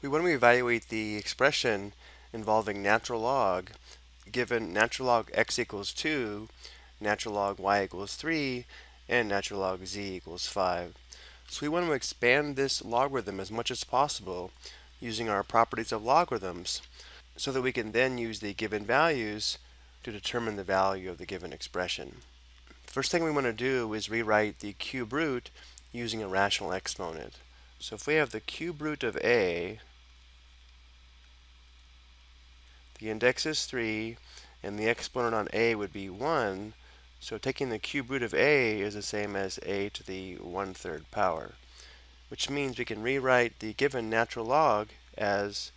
We want to evaluate the expression involving natural log given natural log x equals 2, natural log y equals 3, and natural log z equals 5. So we want to expand this logarithm as much as possible using our properties of logarithms so that we can then use the given values to determine the value of the given expression. First thing we want to do is rewrite the cube root using a rational exponent. So if we have the cube root of a, the index is 3, and the exponent on a would be 1, so taking the cube root of a is the same as a to the 1/3 power, which means we can rewrite the given natural log as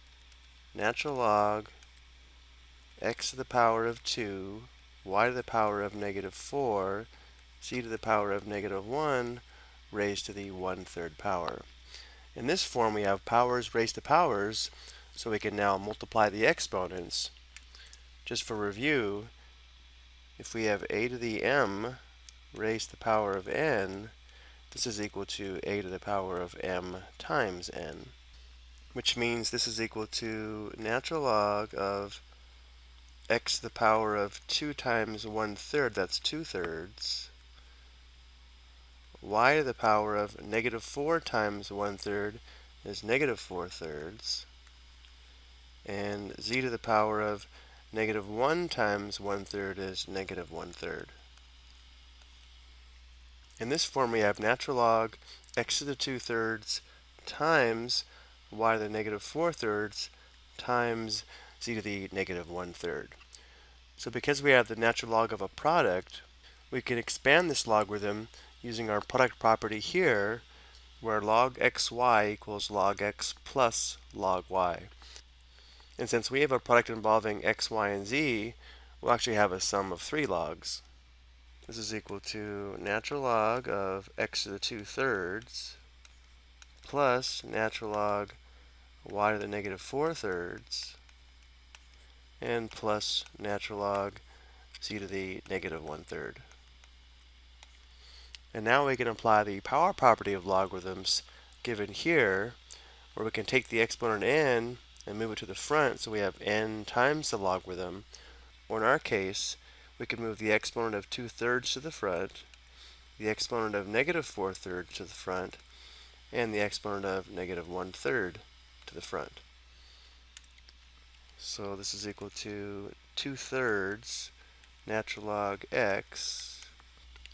natural log x to the power of 2, y to the power of -4, z to the power of -1 raised to the 1/3 power. In this form we have powers raised to powers, so we can now multiply the exponents. Just for review, if we have a to the m raised to the power of n, this is equal to a to the power of m times n, which means this is equal to natural log of x to the power of 2 times 1/3, that's 2/3, y to the power of -4 times 1/3 is -4/3, and z to the power of -1 times 1/3 is -1/3. In this form we have natural log x to the 2/3 times y to the -4/3 times z to the -1/3. So because we have the natural log of a product, we can expand this logarithm using our product property here, where log xy equals log x plus log y. And since we have a product involving x, y, and z, we'll actually have a sum of 3 logs. This is equal to natural log of x to the 2/3 plus natural log y to the -4/3 and plus natural log z to the -1/3. And now we can apply the power property of logarithms given here, where we can take the exponent n and move it to the front so we have n times the logarithm, or in our case, we can move the exponent of 2/3 to the front, the exponent of -4/3 to the front, and the exponent of -1/3 to the front. So this is equal to 2/3 natural log x.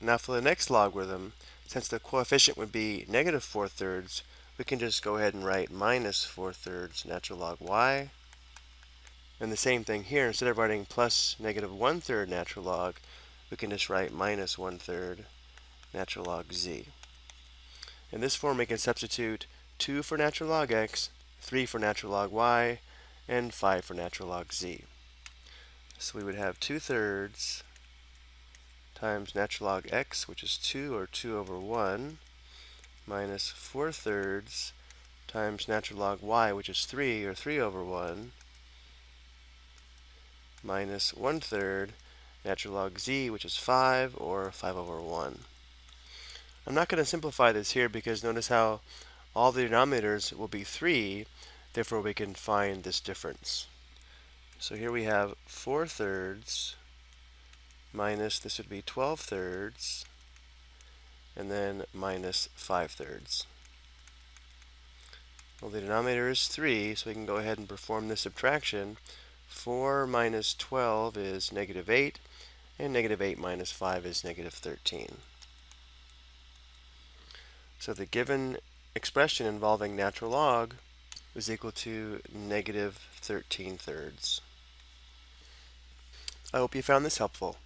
Now for the next logarithm, since the coefficient would be -4/3, we can just go ahead and write -4/3 natural log y. And the same thing here, instead of writing plus -1/3 natural log, we can just write -1/3 natural log z. In this form we can substitute 2 for natural log x, 3 for natural log y, and 5 for natural log z. So we would have 2/3 times natural log x, which is 2 or 2 over 1, minus 4/3 times natural log y, which is 3 or 3 over 1, minus 1/3 natural log z, which is 5 or 5 over 1. I'm not going to simplify this here because notice how all the denominators will be 3, therefore we can find this difference. So here we have 4/3 minus, this would be 12/3, and then minus 5/3. Well, the denominator is 3, so we can go ahead and perform this subtraction. 4 minus 12 is -8, and -8 minus 5 is -13. So the given expression involving natural log is equal to -13/3. I hope you found this helpful.